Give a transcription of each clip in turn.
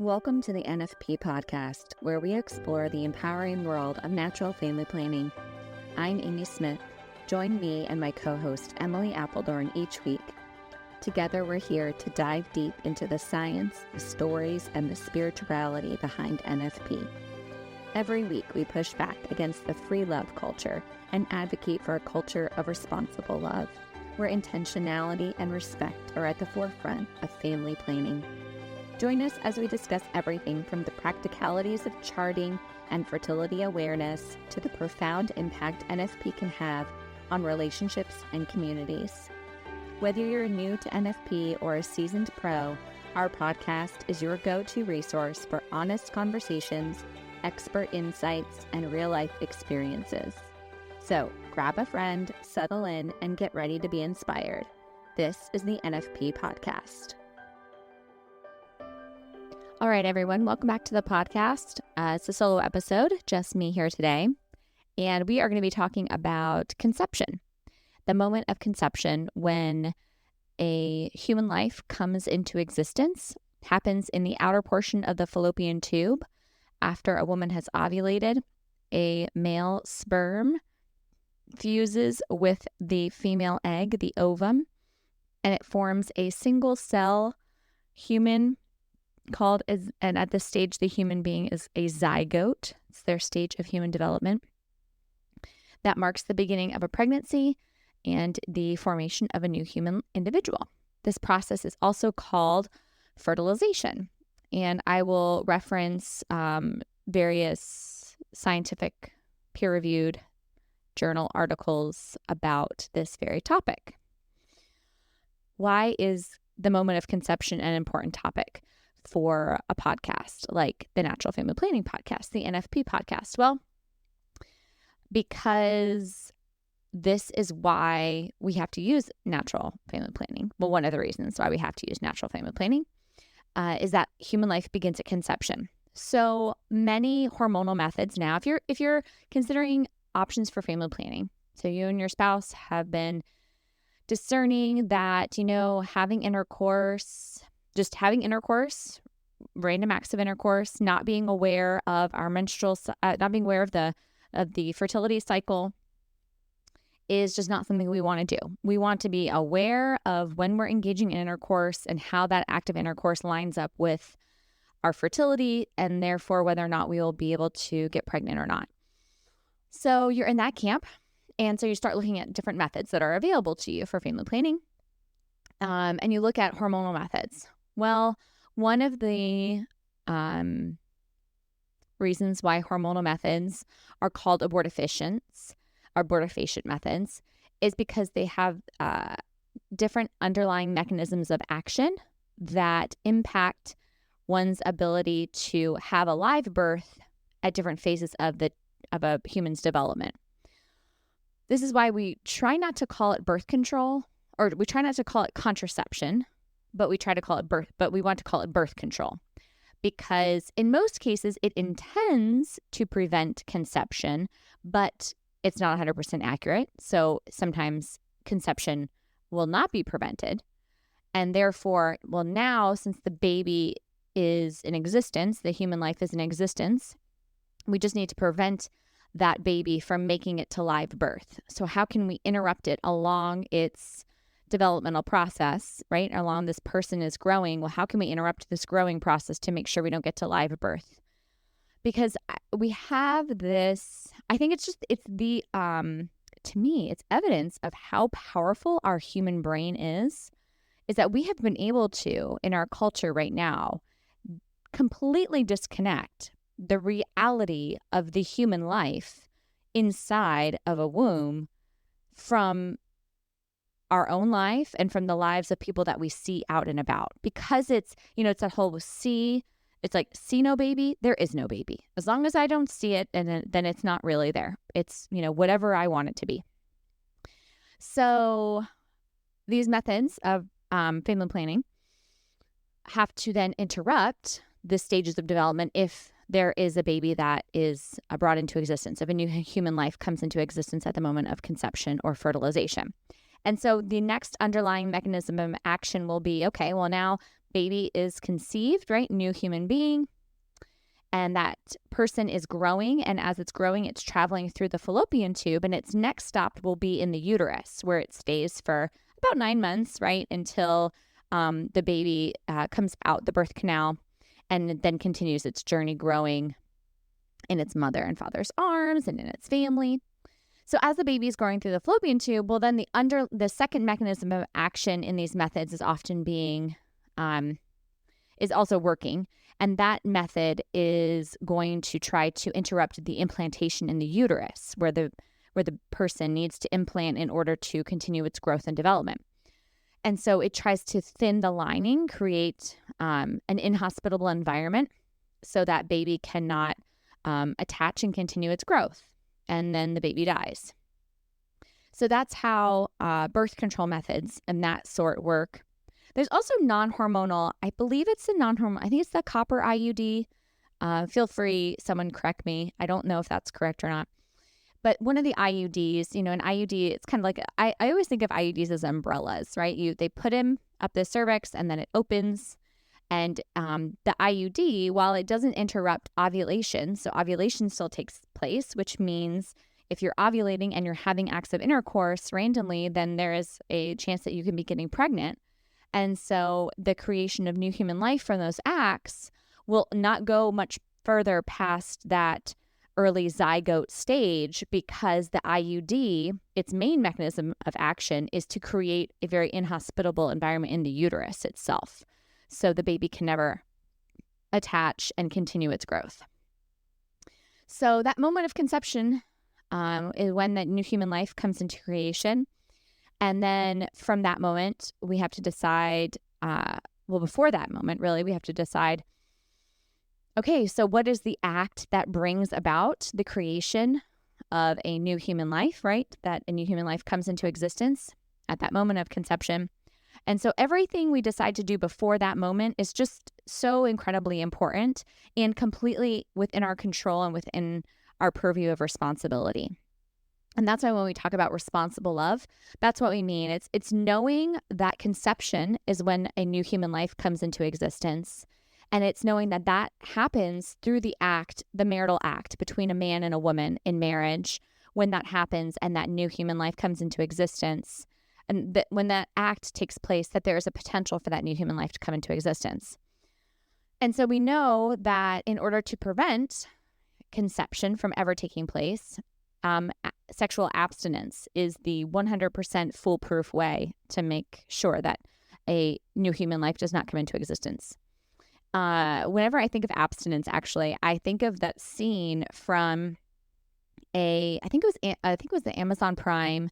Welcome to the NFP Podcast, where we explore the empowering world of natural family planning. I'm Amy Smith. Join me and my co-host Emily Appledorn each week. Together, we're here to dive deep into the science, the stories, and the spirituality behind NFP. Every week, we push back against the free love culture and advocate for a culture of responsible love, where intentionality and respect are at the forefront of family planning. Join us as we discuss everything from the practicalities of charting and fertility awareness to the profound impact NFP can have on relationships and communities. Whether you're new to NFP or a seasoned pro, our podcast is your go-to resource for honest conversations, expert insights, and real-life experiences. So grab a friend, settle in, and get ready to be inspired. This is the NFP Podcast. All right, everyone, welcome back to the podcast. It's a solo episode, just me here today. And we are going to be talking about conception, the moment of conception when a human life comes into existence, happens in the outer portion of the fallopian tube. After a woman has ovulated, a male sperm fuses with the female egg, the ovum, and it forms a single cell human and at this stage, the human being is a zygote. It's their stage of human development. That marks the beginning of a pregnancy and the formation of a new human individual. This process is also called fertilization. And I will reference various scientific peer-reviewed journal articles about this very topic. Why is the moment of conception an important topic for a podcast like the Natural Family Planning Podcast, the NFP Podcast? Well, because this is why we have to use natural family planning. Well, one of the reasons why we have to use natural family planning is that human life begins at conception. So many hormonal methods now, if you're considering options for family planning, so you and your spouse have been discerning that, having intercourse, random acts of intercourse, not being aware of our not being aware of the fertility cycle is just not something we want to do. We want to be aware of when we're engaging in intercourse and how that act of intercourse lines up with our fertility and therefore whether or not we will be able to get pregnant or not. So you're in that camp. And so you start looking at different methods that are available to you for family planning. And you look at hormonal methods. Well, one of the reasons why hormonal methods are called abortifacient methods is because they have different underlying mechanisms of action that impact one's ability to have a live birth at different phases of a human's development. This is why we try not to call it birth control, or we try not to call it contraception, but we want to call it birth control, because in most cases it intends to prevent conception, but it's not 100% accurate. So sometimes conception will not be prevented. And therefore, now since the baby is in existence, the human life is in existence, we just need to prevent that baby from making it to live birth. So how can we interrupt it along its developmental process, right? Along this person is growing. Well, how can we interrupt this growing process to make sure we don't get to live birth? Because we have this, I think to me, it's evidence of how powerful our human brain is that we have been able to, in our culture right now, completely disconnect the reality of the human life inside of a womb from our own life and from the lives of people that we see out and about. Because it's that whole it's like, see no baby, there is no baby. As long as I don't see it, and then it's not really there. It's, whatever I want it to be. So these methods of family planning have to then interrupt the stages of development if there is a baby that is brought into existence, if a new human life comes into existence at the moment of conception or fertilization. And so the next underlying mechanism of action will be, okay, well now baby is conceived, right? New human being. And that person is growing. And as it's growing, it's traveling through the fallopian tube. And its next stop will be in the uterus, where it stays for about 9 months, right? Until the baby comes out the birth canal and then continues its journey growing in its mother and father's arms and in its family. So as the baby is growing through the fallopian tube, well, then the second mechanism of action in these methods is often is also working. And that method is going to try to interrupt the implantation in the uterus, where the person needs to implant in order to continue its growth and development. And so it tries to thin the lining, create an inhospitable environment so that baby cannot attach and continue its growth. And then the baby dies. So that's how birth control methods and that sort work. There's also non-hormonal, I believe it's a non-hormonal, I think it's the copper IUD. Feel free, someone correct me. I don't know if that's correct or not. But one of the IUDs, an IUD, it's kind of like, I always think of IUDs as umbrellas, right? They put him up the cervix and then it opens. And the IUD, while it doesn't interrupt ovulation, so ovulation still takes place, which means if you're ovulating and you're having acts of intercourse randomly, then there is a chance that you can be getting pregnant. And so the creation of new human life from those acts will not go much further past that early zygote stage, because the IUD, its main mechanism of action is to create a very inhospitable environment in the uterus itself, so the baby can never attach and continue its growth. So that moment of conception is when that new human life comes into creation. And then from that moment, we have to decide, before that moment, really, we have to decide, okay, so what is the act that brings about the creation of a new human life, right? That a new human life comes into existence at that moment of conception. And so everything we decide to do before that moment is just so incredibly important and completely within our control and within our purview of responsibility. And that's why when we talk about responsible love, that's what we mean. It's knowing that conception is when a new human life comes into existence. And it's knowing that that happens through the marital act between a man and a woman in marriage, when that happens and that new human life comes into existence. And that when that act takes place, that there is a potential for that new human life to come into existence. And so we know that in order to prevent conception from ever taking place, sexual abstinence is the 100% foolproof way to make sure that a new human life does not come into existence. Whenever I think of abstinence, actually, I think of that scene from I think it was the Amazon Prime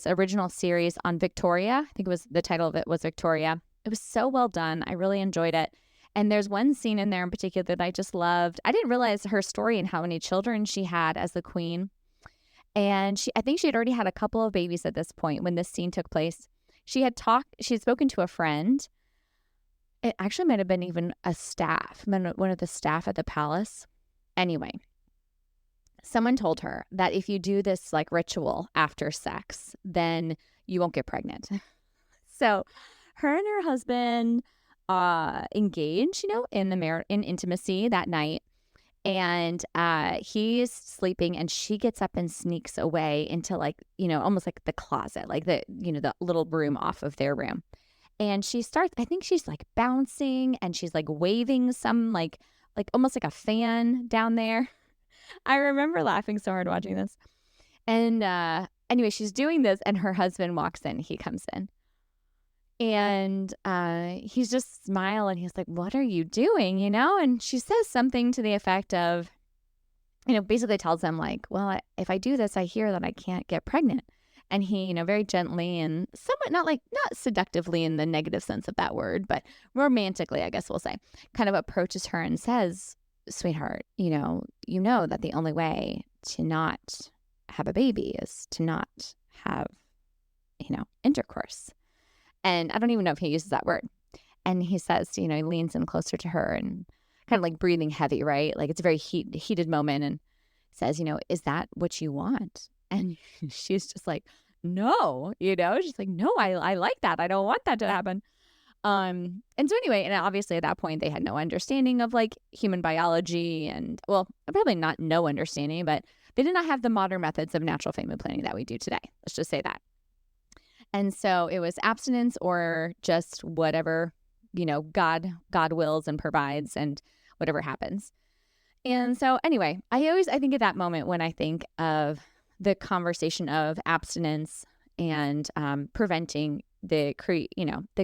original series on Victoria. I think the title of it was Victoria. It was so well done. I really enjoyed it. And there's one scene in there in particular that I just loved. I didn't realize her story and how many children she had as the queen. And I think she had already had a couple of babies at this point when this scene took place. She had spoken to a friend. It actually might have been even one of the staff at the palace. Anyway, someone told her that if you do this like ritual after sex, then you won't get pregnant. So her and her husband engage, in intimacy that night. And he's sleeping and she gets up and sneaks away into almost like the closet, like the little room off of their room. And I think she's like bouncing and she's like waving some like almost like a fan down there. I remember laughing so hard watching this. And anyway, she's doing this and her husband walks in. He comes in. And he's just smiling. He's like, "What are you doing?" And she says something to the effect of, basically tells them like, "Well, if I do this, I hear that I can't get pregnant." And he, very gently and somewhat not seductively in the negative sense of that word, but romantically, I guess we'll say, kind of approaches her and says, "Sweetheart, you know that the only way to not have a baby is to not have, intercourse." And I don't even know if he uses that word. And he says, he leans in closer to her and kind of like breathing heavy, right? Like it's a very heated moment, and says, "Is that what you want?" And she's just like, "No," she's like, "No, I like that. I don't want that to happen." And so anyway, and obviously at that point they had no understanding of like human biology and, well, probably not no understanding, but they did not have the modern methods of natural family planning that we do today. Let's just say that. And so it was abstinence or just whatever, God wills and provides and whatever happens. And so anyway, I think at that moment when I think of the conversation of abstinence and preventing the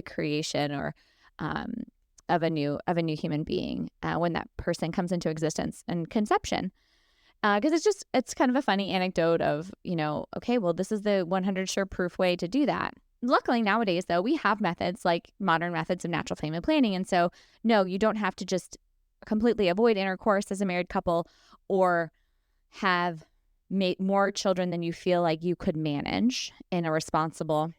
creation or of a new human being when that person comes into existence and conception. Because it's kind of a funny anecdote of, okay, well, this is the 100 sure proof way to do that. Luckily nowadays, though, we have methods like modern methods of natural family planning. And so, no, you don't have to just completely avoid intercourse as a married couple or have more children than you feel like you could manage in a responsible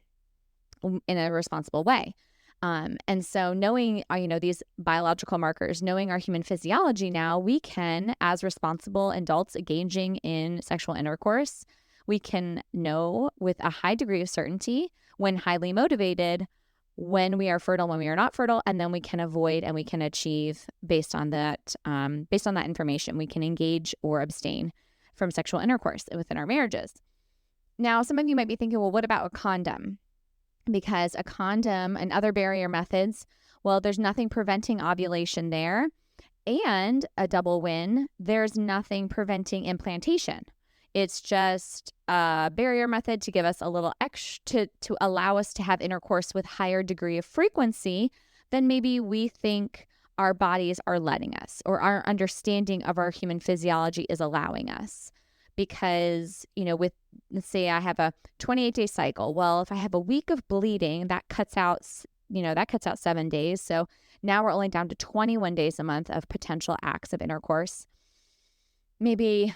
way. And so knowing, these biological markers, knowing our human physiology now, we can, as responsible adults engaging in sexual intercourse, we can know with a high degree of certainty when highly motivated, when we are fertile, when we are not fertile, and then we can avoid and we can achieve based on that information. We can engage or abstain from sexual intercourse within our marriages. Now, some of you might be thinking, well, what about a condom? Because a condom and other barrier methods, well, there's nothing preventing ovulation there. And a double win, there's nothing preventing implantation. It's just a barrier method to give us a little extra, to allow us to have intercourse with higher degree of frequency than maybe we think our bodies are letting us or our understanding of our human physiology is allowing us. Because, let's say I have a 28-day cycle. Well, if I have a week of bleeding, that cuts out 7 days. So now we're only down to 21 days a month of potential acts of intercourse. Maybe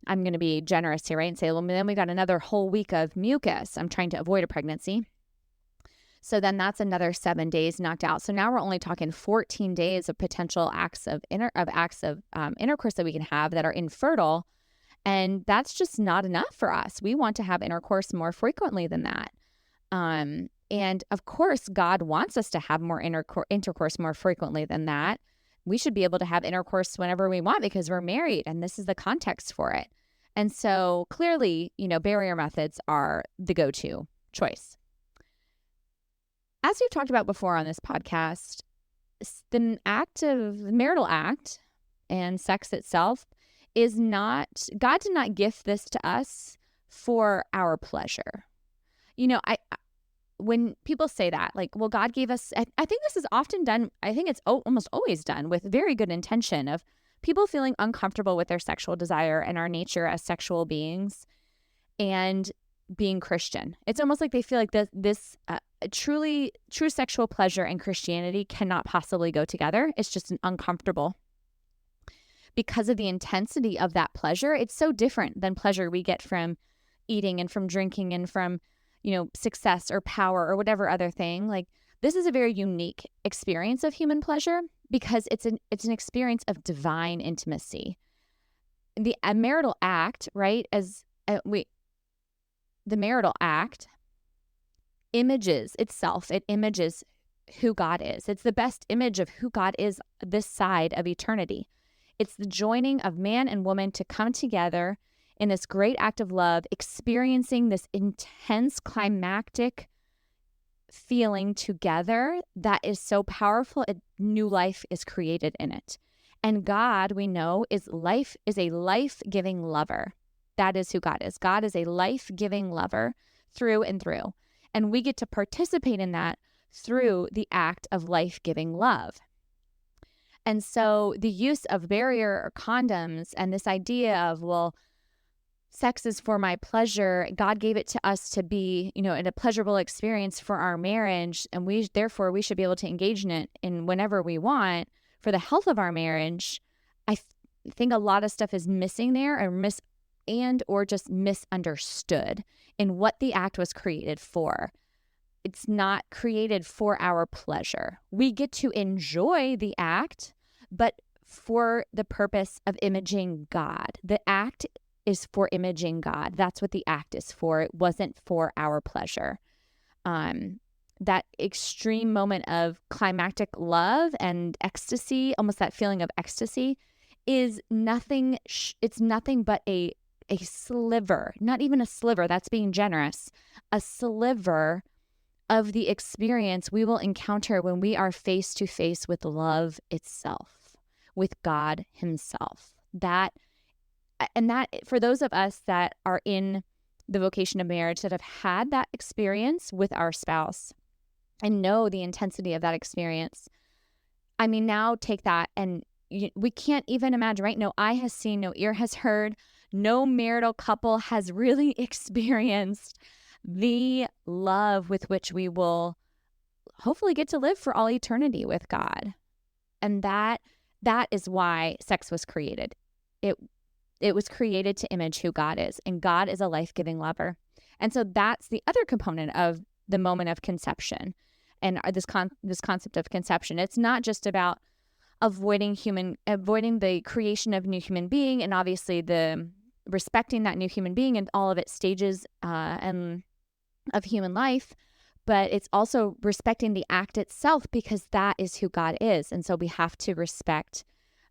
I'm going to be generous here, right? And say, well, then we got another whole week of mucus. I'm trying to avoid a pregnancy. So then that's another 7 days knocked out. So now we're only talking 14 days of potential acts of intercourse that we can have that are infertile. And that's just not enough for us. We want to have intercourse more frequently than that. And of course, God wants us to have more intercourse more frequently than that. We should be able to have intercourse whenever we want because we're married and this is the context for it. And so clearly, barrier methods are the go-to choice. As we've talked about before on this podcast, the marital act and sex itself is not, God did not gift this to us for our pleasure. When people say that, like, well, God gave us, I think this is often done, I think it's almost always done with very good intention of people feeling uncomfortable with their sexual desire and our nature as sexual beings and being Christian. It's almost like they feel like this true sexual pleasure and Christianity cannot possibly go together. It's just an uncomfortable. Because of the intensity of that pleasure, it's so different than pleasure we get from eating and from drinking and from, success or power or whatever other thing. Like, this is a very unique experience of human pleasure because it's an experience of divine intimacy. The marital act, right? The marital act images itself. It images who God is. It's the best image of who God is this side of eternity. It's the joining of man and woman to come together in this great act of love, experiencing this intense climactic feeling together that is so powerful. New life is created in it. And God, we know, is a life-giving lover. That is who God is. God is a life-giving lover through and through. And we get to participate in that through the act of life-giving love. And so the use of barrier or condoms and this idea of, well, sex is for my pleasure. God gave it to us to be, in a pleasurable experience for our marriage. And therefore we should be able to engage in it in whenever we want for the health of our marriage. I think a lot of stuff is missing there or just misunderstood in what the act was created for. It's not created for our pleasure. We get to enjoy the act, but for the purpose of imaging God. The act is for imaging God. That's what the act is for. It wasn't for our pleasure. And that extreme moment of climactic love and ecstasy, almost that feeling of ecstasy, is nothing. It's nothing but a sliver, not even a sliver. That's being generous. A sliver of the experience we will encounter when we are face to face with love itself, with God Himself. That for those of us that are in the vocation of marriage, that have had that experience with our spouse and know the intensity of that experience, I mean, now take that and we can't even imagine, right? No eye has seen, no ear has heard, no marital couple has really experienced the love with which we will hopefully get to live for all eternity with God. And that is why sex was created. It was created to image who God is, and God is a life-giving lover. And so that's the other component of the moment of conception and this concept of conception. It's not just about avoiding the creation of a new human being, and obviously the respecting that new human being and all of its stages and of human life, but it's also respecting the act itself, because that is who God is. And so we have to respect,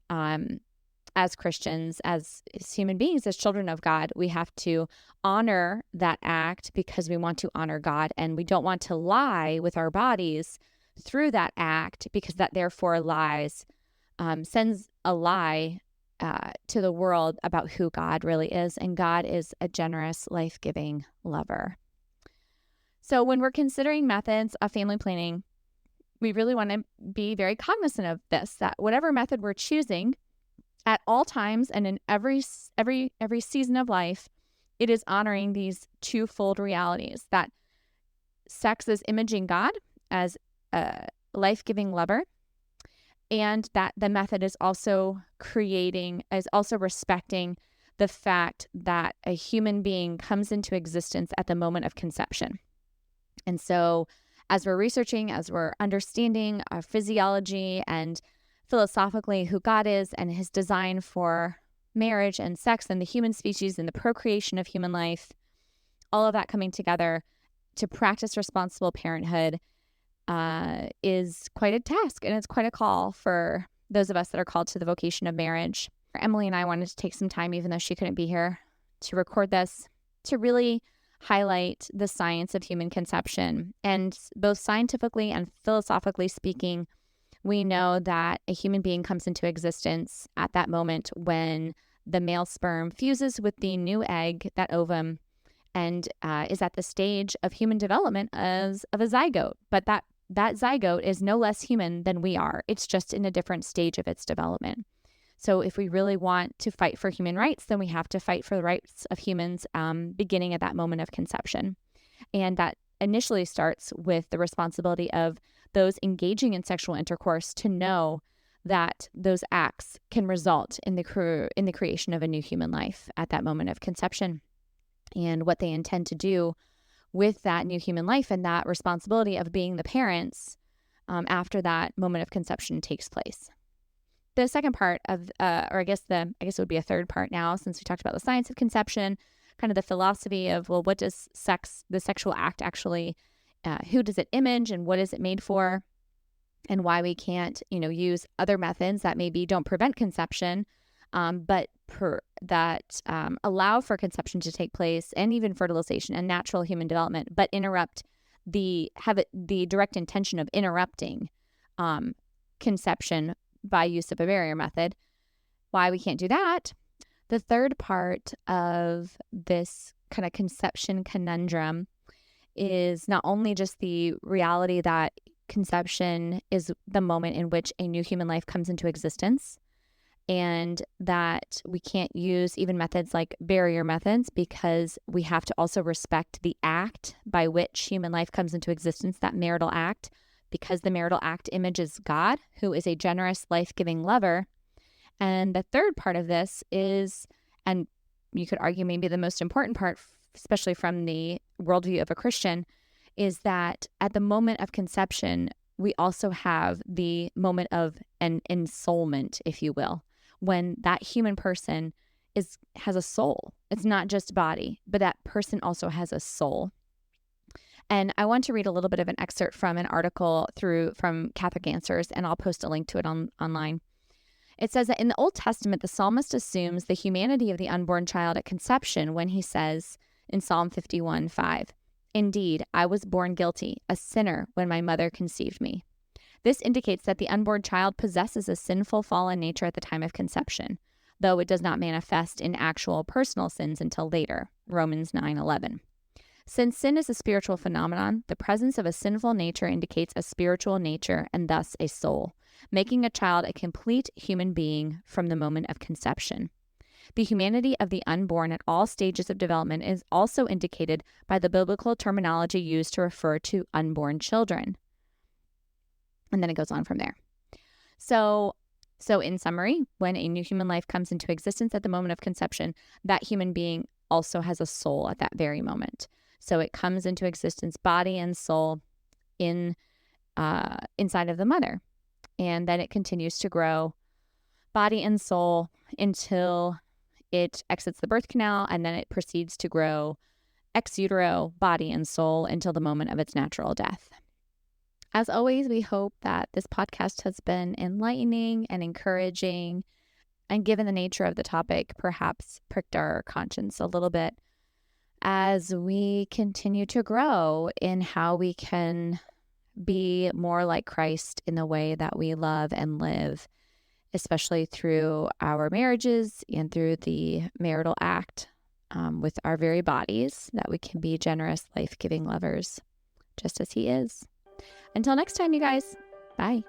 as Christians, as human beings, as children of God, we have to honor that act because we want to honor God, and we don't want to lie with our bodies through that act, because that therefore sends a lie to the world about who God really is. And God is a generous, life-giving lover. So when we're considering methods of family planning, we really want to be very cognizant of this, that whatever method we're choosing at all times and in every season of life, it is honoring these twofold realities, that sex is imaging God as a life-giving lover, and that the method is also respecting the fact that a human being comes into existence at the moment of conception. And so as we're researching, as we're understanding our physiology and philosophically who God is and His design for marriage and sex and the human species and the procreation of human life, all of that coming together to practice responsible parenthood is quite a task, and it's quite a call for those of us that are called to the vocation of marriage. Emily and I wanted to take some time, even though she couldn't be here, to record this, to really highlight the science of human conception. And both scientifically and philosophically speaking, we know that a human being comes into existence at that moment when the male sperm fuses with the new egg, that ovum, and is at the stage of human development of a zygote. But that zygote is no less human than we are. It's just in a different stage of its development. So if we really want to fight for human rights, then we have to fight for the rights of humans beginning at that moment of conception. And that initially starts with the responsibility of those engaging in sexual intercourse to know that those acts can result in the creation of a new human life at that moment of conception, and what they intend to do with that new human life and that responsibility of being the parents after that moment of conception takes place. The second part of, I guess it would be a third part now, since we talked about the science of conception, kind of the philosophy of, well, what does the sexual act actually, who does it image and what is it made for, and why we can't, use other methods that maybe don't prevent conception, but that allow for conception to take place, and even fertilization and natural human development, but have the direct intention of interrupting conception by use of a barrier method. Why we can't do that. The third part of this kind of conception conundrum is not only just the reality that conception is the moment in which a new human life comes into existence, and that we can't use even methods like barrier methods, because we have to also respect the act by which human life comes into existence, that marital act, because the marital act images God, who is a generous, life-giving lover. And the third part of this is, and you could argue maybe the most important part, especially from the worldview of a Christian, is that at the moment of conception, we also have the moment of an ensoulment, if you will, when that human person has a soul. It's not just body, but that person also has a soul. And I want to read a little bit of an excerpt from an article from Catholic Answers, and I'll post a link to it online. It says that in the Old Testament, the psalmist assumes the humanity of the unborn child at conception when he says in Psalm 51:5, "Indeed, I was born guilty, a sinner, when my mother conceived me." This indicates that the unborn child possesses a sinful, fallen nature at the time of conception, though it does not manifest in actual personal sins until later, Romans 9:11. Since sin is a spiritual phenomenon, the presence of a sinful nature indicates a spiritual nature and thus a soul, making a child a complete human being from the moment of conception. The humanity of the unborn at all stages of development is also indicated by the biblical terminology used to refer to unborn children. And then it goes on from there. So in summary, when a new human life comes into existence at the moment of conception, that human being also has a soul at that very moment. So it comes into existence, body and soul, inside of the mother. And then it continues to grow, body and soul, until it exits the birth canal, and then it proceeds to grow ex utero, body and soul, until the moment of its natural death. As always, we hope that this podcast has been enlightening and encouraging, and given the nature of the topic, perhaps pricked our conscience a little bit as we continue to grow in how we can be more like Christ in the way that we love and live, especially through our marriages and through the marital act with our very bodies, that we can be generous, life-giving lovers, just as He is. Until next time, you guys. Bye.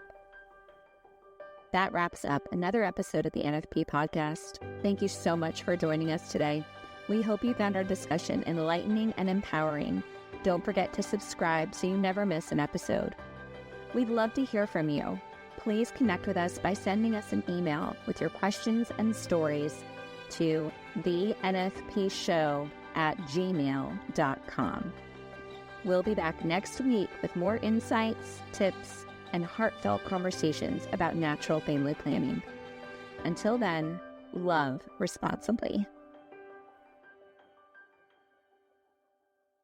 That wraps up another episode of the NFP Podcast. Thank you so much for joining us today. We hope you found our discussion enlightening and empowering. Don't forget to subscribe so you never miss an episode. We'd love to hear from you. Please connect with us by sending us an email with your questions and stories to thenfpshow@gmail.com. We'll be back next week with more insights, tips, and heartfelt conversations about natural family planning. Until then, love responsibly.